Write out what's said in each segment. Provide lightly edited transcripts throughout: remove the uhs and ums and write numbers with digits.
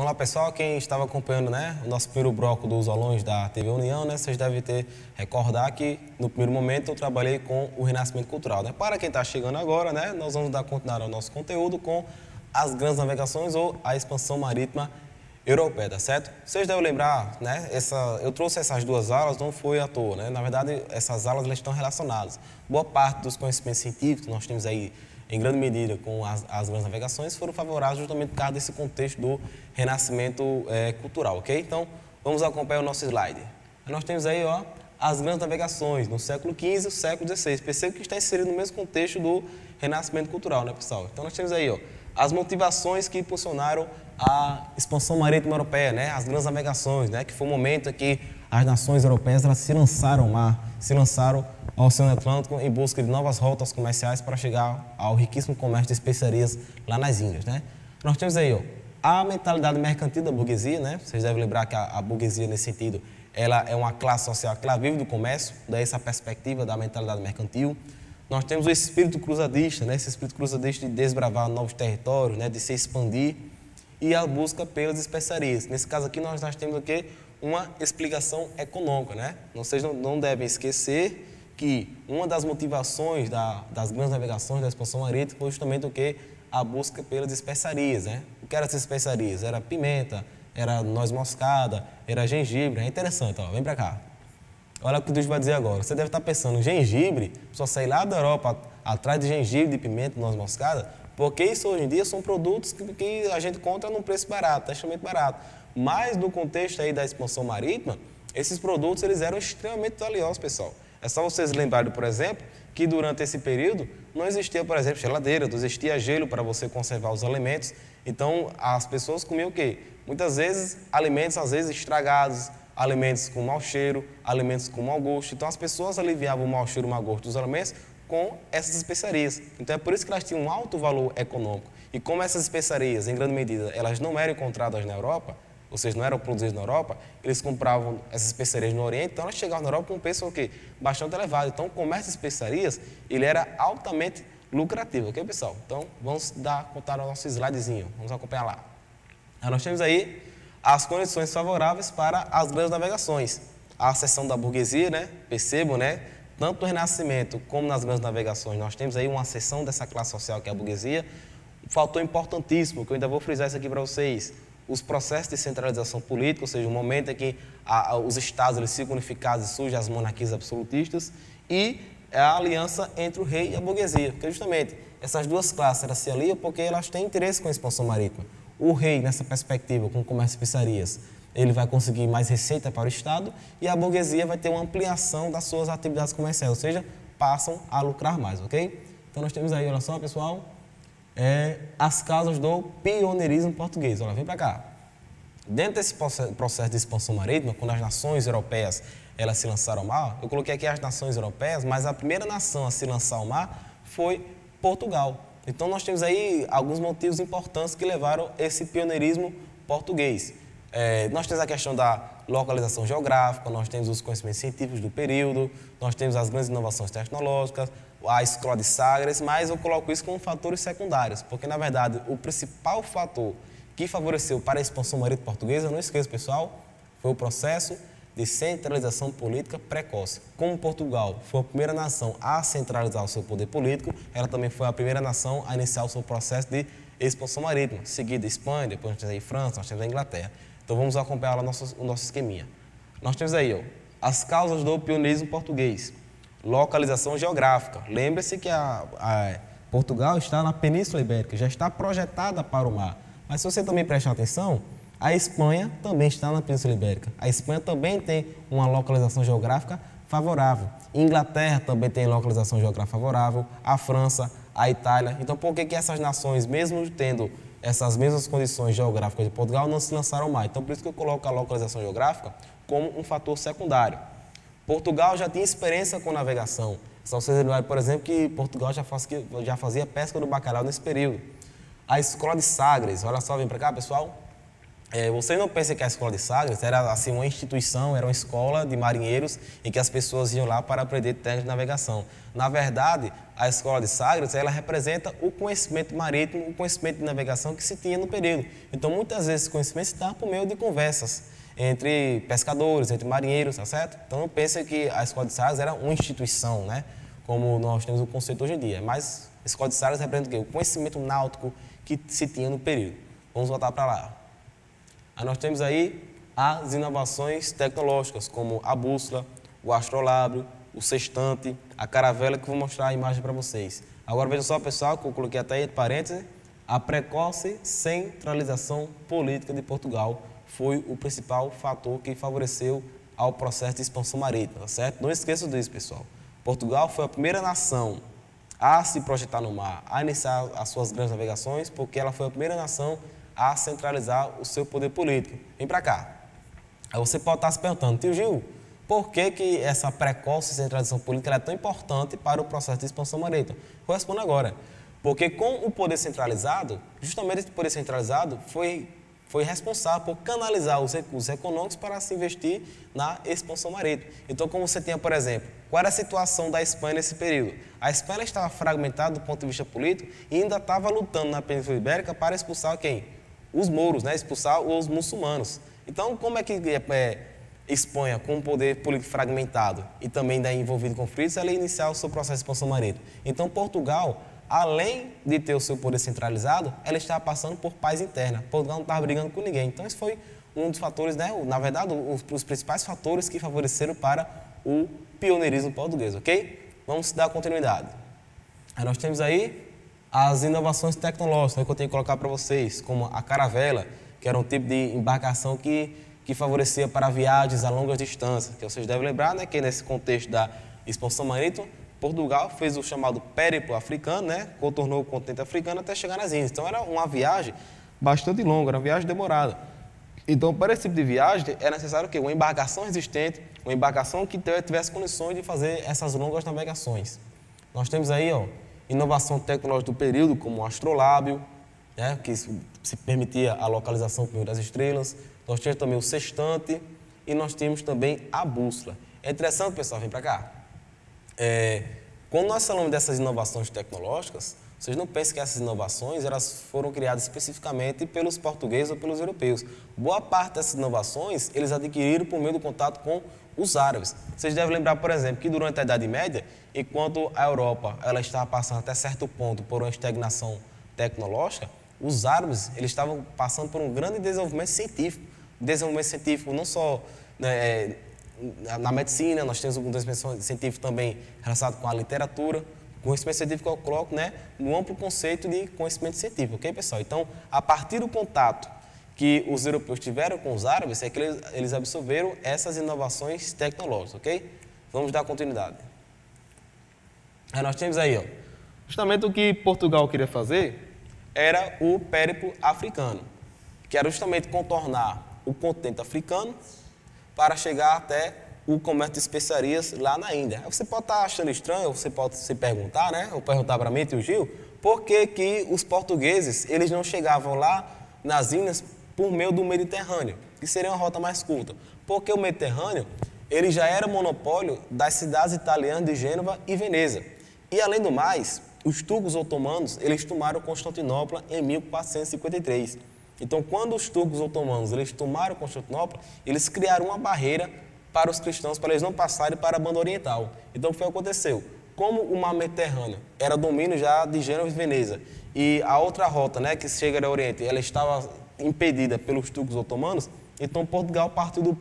Olá pessoal, quem estava acompanhando, o nosso primeiro bloco dos aulões da TV União, vocês devem recordar que no primeiro momento eu trabalhei com o Renascimento Cultural. Para quem está chegando agora, nós vamos dar continuidade ao nosso conteúdo com as grandes navegações ou a expansão marítima europeia, tá certo? Vocês devem lembrar, eu trouxe essas duas aulas, não foi à toa, Na verdade, essas aulas elas estão relacionadas. Boa parte dos conhecimentos científicos que nós temos aí, em grande medida, com as grandes navegações, foram favoráveis justamente por causa desse contexto do renascimento cultural, ok? Então, vamos acompanhar o nosso slide. Nós temos aí, as grandes navegações no século XV e século XVI. Perceba que está inserido no mesmo contexto do renascimento cultural, pessoal? Então, nós temos aí, as motivações que impulsionaram a expansão marítima europeia, as grandes navegações, que foi o momento em que as nações europeias elas se lançaram ao mar, se lançaram ao Oceano Atlântico em busca de novas rotas comerciais para chegar ao riquíssimo comércio de especiarias lá nas Índias, Nós temos aí, a mentalidade mercantil da burguesia, Vocês devem lembrar que a burguesia, nesse sentido, ela é uma classe social que ela vive do comércio, daí essa perspectiva da mentalidade mercantil. Nós temos o espírito cruzadista, Esse espírito cruzadista de desbravar novos territórios, de se expandir, e a busca pelas especiarias. Nesse caso aqui, nós temos aqui uma explicação econômica, Vocês não devem esquecer que uma das motivações das grandes navegações da expansão marítima foi justamente o que? A busca pelas especiarias, O que eram essas especiarias? Era pimenta, era noz moscada, era gengibre. É interessante, vem pra cá. Olha o que o Deus vai dizer agora. Você deve estar pensando, gengibre, só sair lá da Europa atrás de gengibre, de pimenta, noz moscada, porque isso hoje em dia são produtos que a gente encontra num preço barato, extremamente barato. Mas no contexto aí da expansão marítima, esses produtos eles eram extremamente valiosos, pessoal. É só vocês lembrarem, por exemplo, que durante esse período não existia, por exemplo, geladeira, não existia gelo para você conservar os alimentos. Então, as pessoas comiam o quê? Muitas vezes, alimentos às vezes estragados, alimentos com mau cheiro, alimentos com mau gosto. Então, as pessoas aliviavam o mau cheiro e o mau gosto dos alimentos com essas especiarias. Então, é por isso que elas tinham um alto valor econômico. E como essas especiarias, em grande medida, elas não eram encontradas na Europa, ou seja, não eram produzidas na Europa, eles compravam essas especiarias no Oriente, então elas chegavam na Europa com um preço bastante elevado. Então, o comércio de especiarias, ele era altamente lucrativo, ok, pessoal? Então, vamos contar o nosso slidezinho, vamos acompanhar lá. Nós temos aí as condições favoráveis para as grandes navegações. A seção da burguesia, Percebam, tanto no Renascimento como nas grandes navegações, nós temos aí uma seção dessa classe social que é a burguesia. Um fator importantíssimo, que eu ainda vou frisar isso aqui para vocês, os processos de centralização política, ou seja, o momento em que os estados eles ficam unificados e surgem as monarquias absolutistas, e a aliança entre o rei e a burguesia, porque justamente essas duas classes elas se aliam porque elas têm interesse com a expansão marítima. O rei, nessa perspectiva, com o comércio de especiarias, ele vai conseguir mais receita para o Estado e a burguesia vai ter uma ampliação das suas atividades comerciais, ou seja, passam a lucrar mais, ok? Então nós temos aí, olha só, pessoal, as causas do pioneirismo português. Olha, vem para cá. Dentro desse processo de expansão marítima, quando as nações europeias elas se lançaram ao mar, eu coloquei aqui as nações europeias, mas a primeira nação a se lançar ao mar foi Portugal. Então nós temos aí alguns motivos importantes que levaram esse pioneirismo português. Nós temos a questão da localização geográfica, nós temos os conhecimentos científicos do período, nós temos as grandes inovações tecnológicas, a escola de Sagres, mas eu coloco isso como fatores secundários, porque, na verdade, o principal fator que favoreceu para a expansão marítima portuguesa, não esqueça, pessoal, foi o processo de centralização política precoce. Como Portugal foi a primeira nação a centralizar o seu poder político, ela também foi a primeira nação a iniciar o seu processo de expansão marítima, seguida Espanha, depois nós temos aí França, nós temos a Inglaterra. Então, vamos acompanhar lá o nosso esqueminha. Nós temos aí, as causas do pioneirismo português. Localização geográfica. Lembre-se que Portugal está na Península Ibérica, já está projetada para o mar. Mas se você também prestar atenção, a Espanha também está na Península Ibérica. A Espanha também tem uma localização geográfica favorável. A Inglaterra também tem localização geográfica favorável. A França, a Itália. Então, por que essas nações, mesmo tendo essas mesmas condições geográficas de Portugal, não se lançaram ao mar? Então, por isso que eu coloco a localização geográfica como um fator secundário. Portugal já tinha experiência com navegação. Só vocês lembrarem, por exemplo, que Portugal já fazia pesca do bacalhau nesse período. A escola de Sagres, olha só, vem para cá, pessoal. Vocês não pensem que a Escola de Sagres era assim, uma instituição, era uma escola de marinheiros em que as pessoas iam lá para aprender técnica de navegação. Na verdade, a Escola de Sagres, ela representa o conhecimento marítimo, o conhecimento de navegação que se tinha no período. Então, muitas vezes, esse conhecimento se dá por meio de conversas entre pescadores, entre marinheiros, tá certo? Então, não pensem que a Escola de Sagres era uma instituição, né? Como nós temos o conceito hoje em dia. Mas a Escola de Sagres representa o quê? O conhecimento náutico que se tinha no período. Vamos voltar para lá. Aí nós temos aí as inovações tecnológicas, como a bússola, o astrolábio, o sextante, a caravela, que eu vou mostrar a imagem para vocês. Agora vejam só, pessoal, que eu coloquei até entre parênteses, a precoce centralização política de Portugal foi o principal fator que favoreceu ao processo de expansão marítima, certo? Não esqueçam disso, pessoal. Portugal foi a primeira nação a se projetar no mar, a iniciar as suas grandes navegações, porque ela foi a primeira nação a centralizar o seu poder político. Vem para cá. Aí você pode estar se perguntando, tio Gil, por que essa precoce centralização política é tão importante para o processo de expansão marítima? Vou responder agora. Porque com o poder centralizado, justamente esse poder centralizado foi responsável por canalizar os recursos econômicos para se investir na expansão marítima. Então, como você tinha, por exemplo, qual era a situação da Espanha nesse período? A Espanha estava fragmentada do ponto de vista político e ainda estava lutando na Península Ibérica para expulsar quem? Os mouros, né? Expulsar os muçulmanos. Então, como é que Espanha, com um poder político fragmentado e também ainda envolvido em conflitos, ela ia iniciar o seu processo de expansão marítima? Então, Portugal, além de ter o seu poder centralizado, ela estava passando por paz interna. Portugal não estava brigando com ninguém. Então, esse foi um dos fatores, né? Na verdade, os principais fatores que favoreceram para o pioneirismo português, ok? Vamos dar continuidade. Aí nós temos aí as inovações tecnológicas que eu tenho que colocar para vocês, como a caravela, que era um tipo de embarcação que favorecia para viagens a longas distâncias, que vocês devem lembrar, né, que nesse contexto da expansão marítima, Portugal fez o chamado périplo africano, né, contornou o continente africano até chegar nas Índias. Então era uma viagem bastante longa, era uma viagem demorada. Então, para esse tipo de viagem, é necessário o quê? Uma embarcação resistente, uma embarcação que tivesse condições de fazer essas longas navegações. Nós temos aí, inovação tecnológica do período, como o astrolábio, né, que se permitia a localização das estrelas. Nós temos também o sextante e nós temos também a bússola. É interessante, pessoal, vem para cá. Quando nós falamos dessas inovações tecnológicas, vocês não pensem que essas inovações elas foram criadas especificamente pelos portugueses ou pelos europeus. Boa parte dessas inovações eles adquiriram por meio do contato com os árabes. Vocês devem lembrar, por exemplo, que durante a Idade Média, enquanto a Europa ela estava passando até certo ponto por uma estagnação tecnológica, os árabes eles estavam passando por um grande desenvolvimento científico. Desenvolvimento científico não só na medicina, nós temos um desenvolvimento científico também relacionado com a literatura. Conhecimento científico eu coloco, né, no amplo conceito de conhecimento científico, ok, pessoal? Então, a partir do contato que os europeus tiveram com os árabes, é que eles absorveram essas inovações tecnológicas, ok? Vamos dar continuidade. Aí nós temos aí, justamente o que Portugal queria fazer era o périplo africano, que era justamente contornar o continente africano para chegar até o comércio de especiarias lá na Índia. Aí você pode estar achando estranho, você pode se perguntar, né? Ou perguntar para mim, tio Gil, por que os portugueses eles não chegavam lá nas Índias por meio do Mediterrâneo, que seria uma rota mais curta? Porque o Mediterrâneo ele já era monopólio das cidades italianas de Gênova e Veneza. E, além do mais, os turcos otomanos eles tomaram Constantinopla em 1453. Então, quando os turcos otomanos eles tomaram Constantinopla, eles criaram uma barreira para os cristãos, para eles não passarem para a banda oriental. Então, o que aconteceu? Como o mar Mediterrâneo era domínio já de Gênova e Veneza, e a outra rota, né, que chega ao Oriente, ela estava impedida pelos turcos otomanos, então Portugal partiu do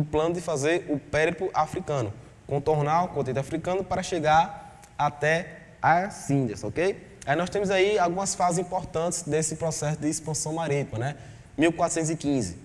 plano de fazer o périplo africano, contornar o continente africano para chegar até as Índias, ok? Aí nós temos aí algumas fases importantes desse processo de expansão marítima, né? 1415,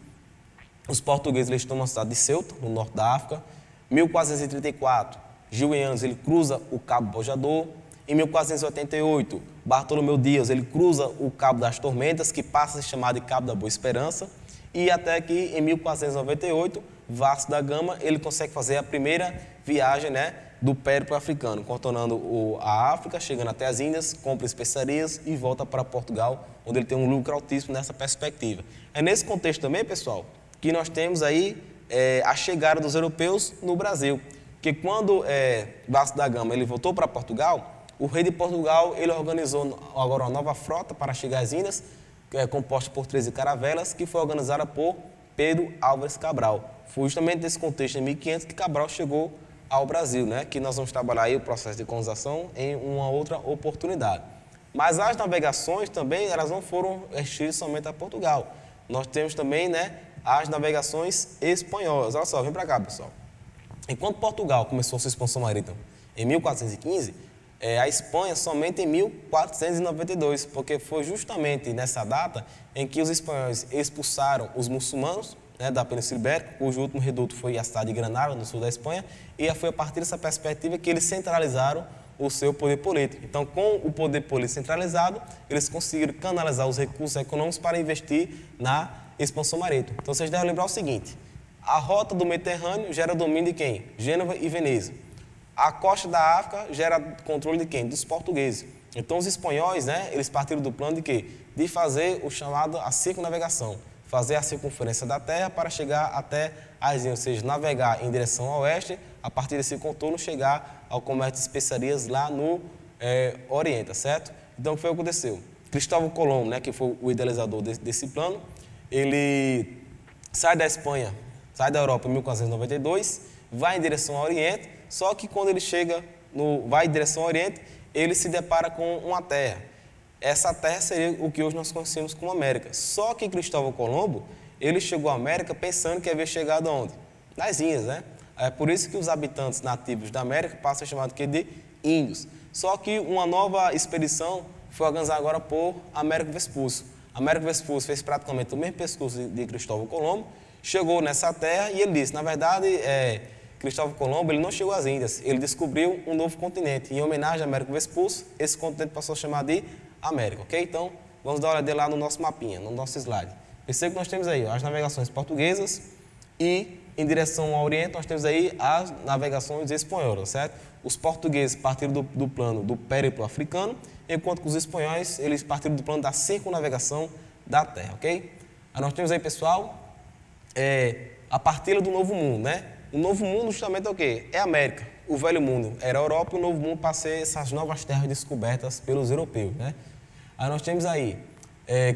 os portugueses eles tomam a cidade de Ceuta, no norte da África. 1434, Gil Eanes ele cruza o Cabo Bojador. Em 1488, Bartolomeu Dias ele cruza o Cabo das Tormentas, que passa a se chamar de Cabo da Boa Esperança. E até que em 1498, Vasco da Gama ele consegue fazer a primeira viagem, né, do périplo africano, contornando a África, chegando até as Índias, compra especiarias e volta para Portugal, onde ele tem um lucro altíssimo nessa perspectiva. É nesse contexto também, pessoal, que nós temos aí a chegada dos europeus no Brasil. Porque quando Vasco da Gama ele voltou para Portugal, o rei de Portugal ele organizou agora uma nova frota para chegar às Índias, composta por 13 caravelas, que foi organizada por Pedro Álvares Cabral. Foi justamente nesse contexto, em 1500, que Cabral chegou ao Brasil, né? Que nós vamos trabalhar aí o processo de colonização em uma outra oportunidade. Mas as navegações também, elas não foram restritas somente a Portugal. Nós temos também, né, as navegações espanholas. Olha só, vem para cá, pessoal. Enquanto Portugal começou sua expansão marítima em 1415, a Espanha somente em 1492, porque foi justamente nessa data em que os espanhóis expulsaram os muçulmanos, né, da Península Ibérica, cujo último reduto foi a cidade de Granada, no sul da Espanha, e foi a partir dessa perspectiva que eles centralizaram o seu poder político. Então, com o poder político centralizado, eles conseguiram canalizar os recursos econômicos para investir na expansão marítima. Então, vocês devem lembrar o seguinte: a rota do Mediterrâneo gera domínio de quem? Gênova e Veneza. A costa da África gera controle de quem? Dos portugueses. Então, os espanhóis, né, eles partiram do plano de quê? De fazer o chamado a circunnavegação, fazer a circunferência da Terra para chegar até as ilhas, ou seja, navegar em direção ao oeste, a partir desse contorno chegar ao comércio de especiarias lá no Oriente, tá certo? Então, o que foi que aconteceu? Cristóvão Colombo, né, que foi o idealizador desse plano, ele sai da Espanha, sai da Europa em 1492, vai em direção ao Oriente, só que quando ele vai em direção ao Oriente, ele se depara com uma terra. Essa terra seria o que hoje nós conhecemos como América. Só que Cristóvão Colombo, ele chegou à América pensando que havia chegado aonde? Nas Índias, né? É por isso que os habitantes nativos da América passam a chamar de índios. Só que uma nova expedição foi organizada agora por Américo Vespúcio. Américo Vespúcio fez praticamente o mesmo percurso de Cristóvão Colombo, chegou nessa terra e ele disse, na verdade, Cristóvão Colombo ele não chegou às Índias, ele descobriu um novo continente. Em homenagem a Américo Vespúcio, esse continente passou a chamar de América, ok? Então, vamos dar uma olhada lá no nosso mapinha, no nosso slide. Perceba que nós temos aí as navegações portuguesas e, em direção ao Oriente, nós temos aí as navegações espanholas, certo? Os portugueses partiram do plano do périplo africano, enquanto que os espanhóis, eles partiram do plano da circunnavegação da Terra, ok? Aí nós temos aí, pessoal, a partilha do Novo Mundo, né? O Novo Mundo justamente é o quê? É a América. O Velho Mundo era a Europa e o Novo Mundo para ser essas novas terras descobertas pelos europeus, né? Aí nós temos aí,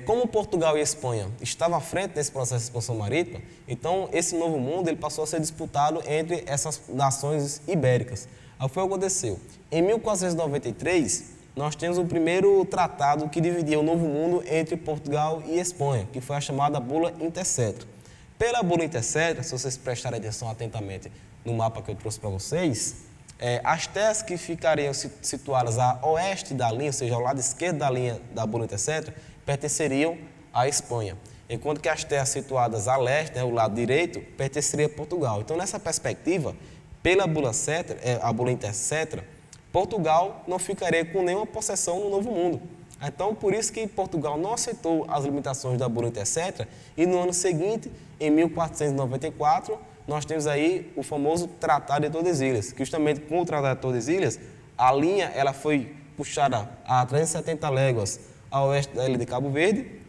como Portugal e Espanha estavam à frente nesse processo de expansão marítima, então esse Novo Mundo ele passou a ser disputado entre essas nações ibéricas. Aí foi o que aconteceu. Em 1493, nós temos o primeiro tratado que dividia o Novo Mundo entre Portugal e Espanha, que foi a chamada Bula Intercetra. Pela Bula Intercetra, se vocês prestarem atenção atentamente no mapa que eu trouxe para vocês, as terras que ficariam situadas a oeste da linha, ou seja, ao lado esquerdo da linha da Bula Intercetra, pertenceriam à Espanha, enquanto que as terras situadas a leste, né, o lado direito, pertenceriam a Portugal. Então, nessa perspectiva, pela Bula Intercetra, Portugal não ficaria com nenhuma possessão no Novo Mundo. Então, por isso que Portugal não aceitou as limitações da Bula Intercetra e no ano seguinte, em 1494, nós temos aí o famoso Tratado de Tordesilhas, que justamente com o Tratado de Tordesilhas, a linha ela foi puxada a 370 léguas a oeste da ilha de Cabo Verde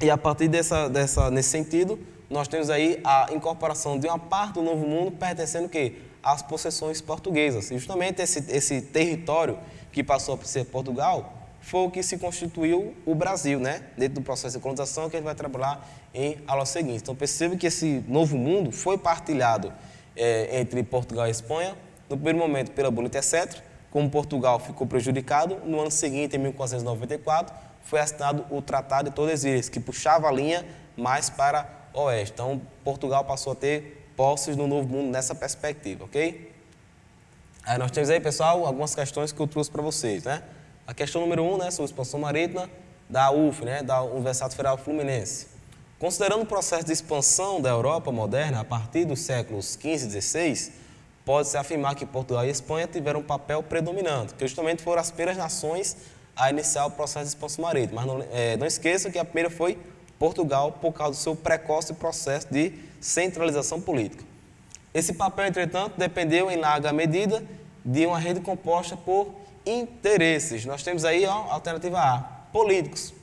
e a partir nesse sentido, nós temos aí a incorporação de uma parte do Novo Mundo pertencendo o quê? Às possessões portuguesas. E justamente esse território que passou a ser Portugal foi o que se constituiu o Brasil, né? Dentro do processo de colonização que a gente vai trabalhar em aulas seguintes. Então, perceba que esse novo mundo foi partilhado entre Portugal e Espanha, no primeiro momento pela Bula Intercetra, como Portugal ficou prejudicado, no ano seguinte, em 1494, foi assinado o Tratado de Tordesilhas, que puxava a linha mais para o oeste. Então, Portugal passou a ter posses no novo mundo nessa perspectiva, ok? Aí nós temos aí, pessoal, algumas questões que eu trouxe para vocês, né? A questão número 1, né, sobre expansão marítima da UF, né, da Universidade Federal Fluminense. Considerando o processo de expansão da Europa moderna a partir dos séculos XV e XVI, pode-se afirmar que Portugal e Espanha tiveram um papel predominante, que justamente foram as primeiras nações a iniciar o processo de expansão marítima. Mas não esqueçam que a primeira foi Portugal, por causa do seu precoce processo de centralização política. Esse papel, entretanto, dependeu em larga medida de uma rede composta por interesses. Nós temos aí, ó, a alternativa A, políticos,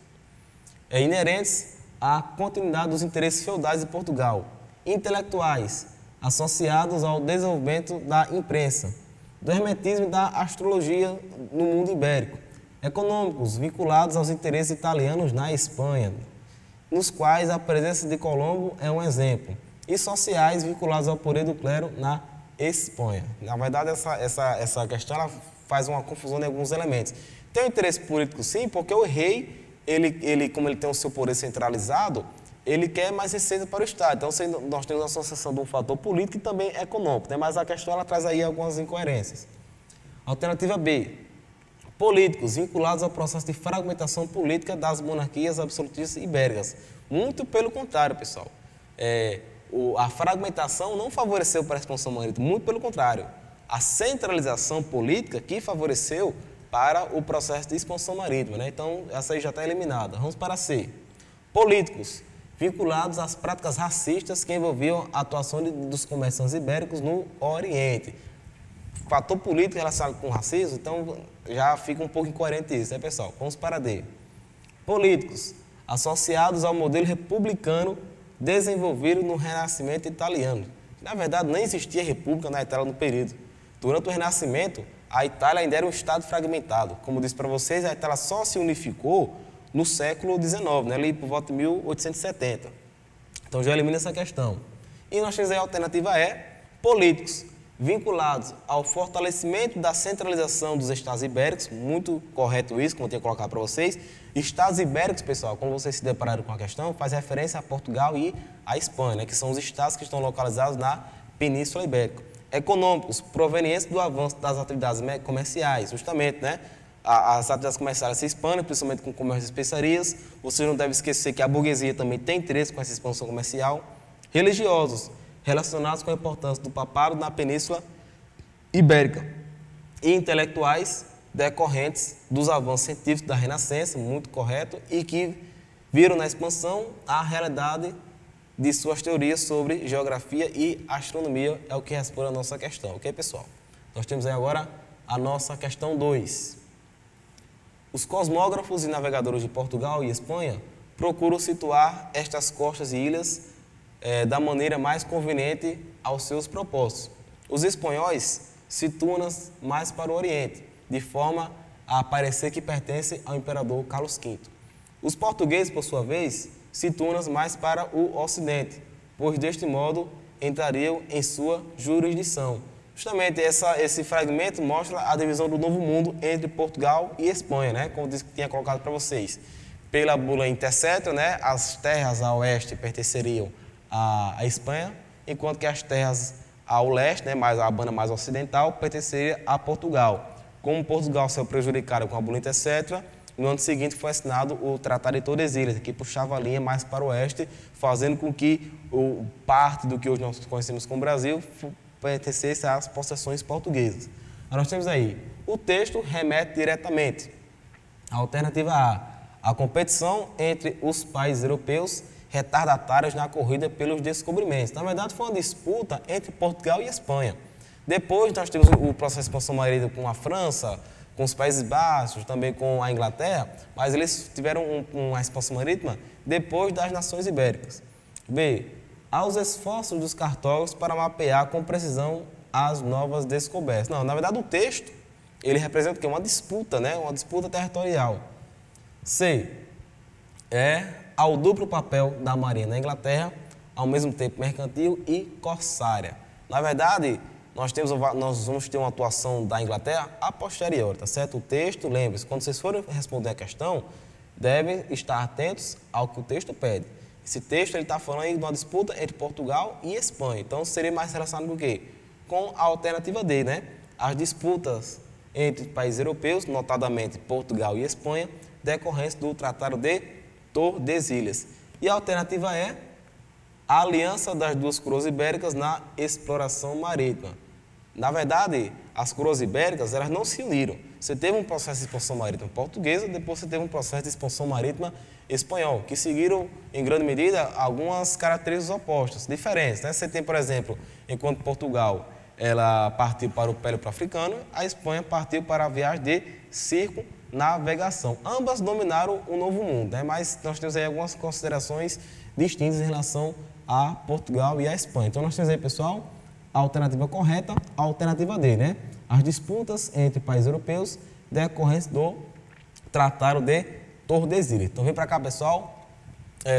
inerentes à continuidade dos interesses feudais de Portugal, intelectuais, associados ao desenvolvimento da imprensa, do hermetismo e da astrologia no mundo ibérico, econômicos, vinculados aos interesses italianos na Espanha, nos quais a presença de Colombo é um exemplo, e sociais, vinculados ao poder do clero na Espanha. Na verdade, essa questão ela faz uma confusão de alguns elementos. Tem um interesse político, sim, porque o rei, como ele tem o seu poder centralizado, ele quer mais receita para o Estado. Então, nós temos a associação de um fator político e também econômico, né? Mas a questão ela traz aí algumas incoerências. Alternativa B. Políticos vinculados ao processo de fragmentação política das monarquias absolutistas ibéricas. Muito pelo contrário, pessoal. A fragmentação não favoreceu para a expansão marítima, muito pelo contrário. A centralização política que favoreceu para o processo de expansão marítima, né? Então, essa aí já está eliminada. Vamos para C. Políticos vinculados às práticas racistas que envolviam a atuação dos comerciantes ibéricos no Oriente. Fator político relacionado com racismo, então já fica um pouco incoerente isso, né, pessoal? Vamos para D. Políticos associados ao modelo republicano desenvolvido no Renascimento italiano. Na verdade, nem existia república na Itália no período. Durante o Renascimento, a Itália ainda era um estado fragmentado. Como disse para vocês, a Itália só se unificou no século XIX, né, ali por volta de 1870. Então já elimina essa questão. E nós temos aí a alternativa E, políticos, vinculados ao fortalecimento da centralização dos estados ibéricos, muito correto isso, como eu tinha colocado para vocês. Estados ibéricos, pessoal, quando vocês se depararam com a questão, faz referência a Portugal e a Espanha, né, que são os estados que estão localizados na Península Ibérica. Econômicos, provenientes do avanço das atividades comerciais, justamente, né? As atividades comerciais se expandem, principalmente com o comércio de especiarias. Vocês não devem esquecer que a burguesia também tem interesse com essa expansão comercial. Religiosos, relacionados com a importância do papado na Península Ibérica. E intelectuais, decorrentes dos avanços científicos da Renascença, muito correto, e que viram na expansão a realidade de suas teorias sobre geografia e astronomia, é o que responde a nossa questão, ok, pessoal? Nós temos aí agora a nossa questão 2. Os cosmógrafos e navegadores de Portugal e Espanha procuram situar estas costas e ilhas da maneira mais conveniente aos seus propósitos. Os espanhóis situam-nas mais para o Oriente, de forma a parecer que pertencem ao imperador Carlos V. Os portugueses, por sua vez, situam-nas mais para o Ocidente, pois deste modo entrariam em sua jurisdição. Justamente esse fragmento mostra a divisão do Novo Mundo entre Portugal e Espanha, né? Como disse que tinha colocado para vocês. Pela bula Intercétrio, né? As terras a oeste pertenceriam à Espanha, enquanto que as terras ao leste, né? A banda mais ocidental, pertenceriam a Portugal. Como Portugal saiu prejudicado com a bula Intercétrio, no ano seguinte foi assinado o Tratado de Tordesilhas, que puxava a linha mais para o oeste, fazendo com que parte do que hoje nós conhecemos como Brasil pertencesse às possessões portuguesas. Nós temos aí, o texto remete diretamente à alternativa A, a competição entre os países europeus retardatários na corrida pelos descobrimentos. Na verdade, foi uma disputa entre Portugal e Espanha. Depois nós temos o processo de expansão marítima com a França, com os Países Baixos, também com a Inglaterra, mas eles tiveram uma expansão marítima depois das nações ibéricas. B. Aos esforços dos cartógrafos para mapear com precisão as novas descobertas. Não, na verdade o texto, ele representa o quê? Uma disputa, né? Uma disputa territorial. C. Ao duplo papel da marinha na Inglaterra, ao mesmo tempo mercantil e corsária. Na verdade, nós vamos ter uma atuação da Inglaterra a posteriori, tá certo? O texto, lembre-se, quando vocês forem responder a questão, devem estar atentos ao que o texto pede. Esse texto está falando aí de uma disputa entre Portugal e Espanha. Então, seria mais relacionado com o quê? Com a alternativa D, né? As disputas entre países europeus, notadamente Portugal e Espanha, decorrentes do Tratado de Tordesilhas. E a alternativa é a aliança das duas coroas ibéricas na exploração marítima. Na verdade, as coroas ibéricas elas não se uniram. Você teve um processo de expansão marítima portuguesa, depois você teve um processo de expansão marítima espanhol, que seguiram, em grande medida, algumas características opostas, diferentes, né? Você tem, por exemplo, enquanto Portugal ela partiu para o périplo africano, a Espanha partiu para a viagem de circunnavegação. Ambas dominaram o Novo Mundo, né? Mas nós temos aí algumas considerações distintas em relação a Portugal e a Espanha. Então nós temos aí, pessoal, a alternativa correta, a alternativa D, né? As disputas entre países europeus decorrentes do Tratado de Tordesilhas. Então vem para cá, pessoal.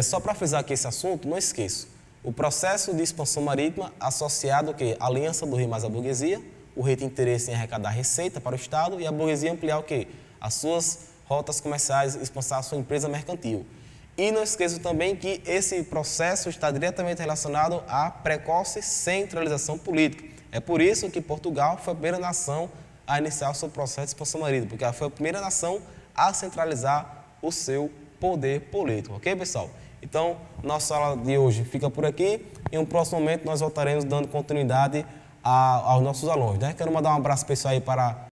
Só para frisar aqui esse assunto, não esqueça. O processo de expansão marítima associado à aliança do rei mais a burguesia, o rei tem interesse em arrecadar receita para o Estado e a burguesia ampliar as suas rotas comerciais, expansar a sua empresa mercantil. E não esqueça também que esse processo está diretamente relacionado à precoce centralização política. É por isso que Portugal foi a primeira nação a iniciar o seu processo de expansão marítima, porque ela foi a primeira nação a centralizar o seu poder político, ok, pessoal? Então, nossa aula de hoje fica por aqui. Em um próximo momento, nós voltaremos dando continuidade aos nossos alunos, né? Quero mandar um abraço pessoal aí para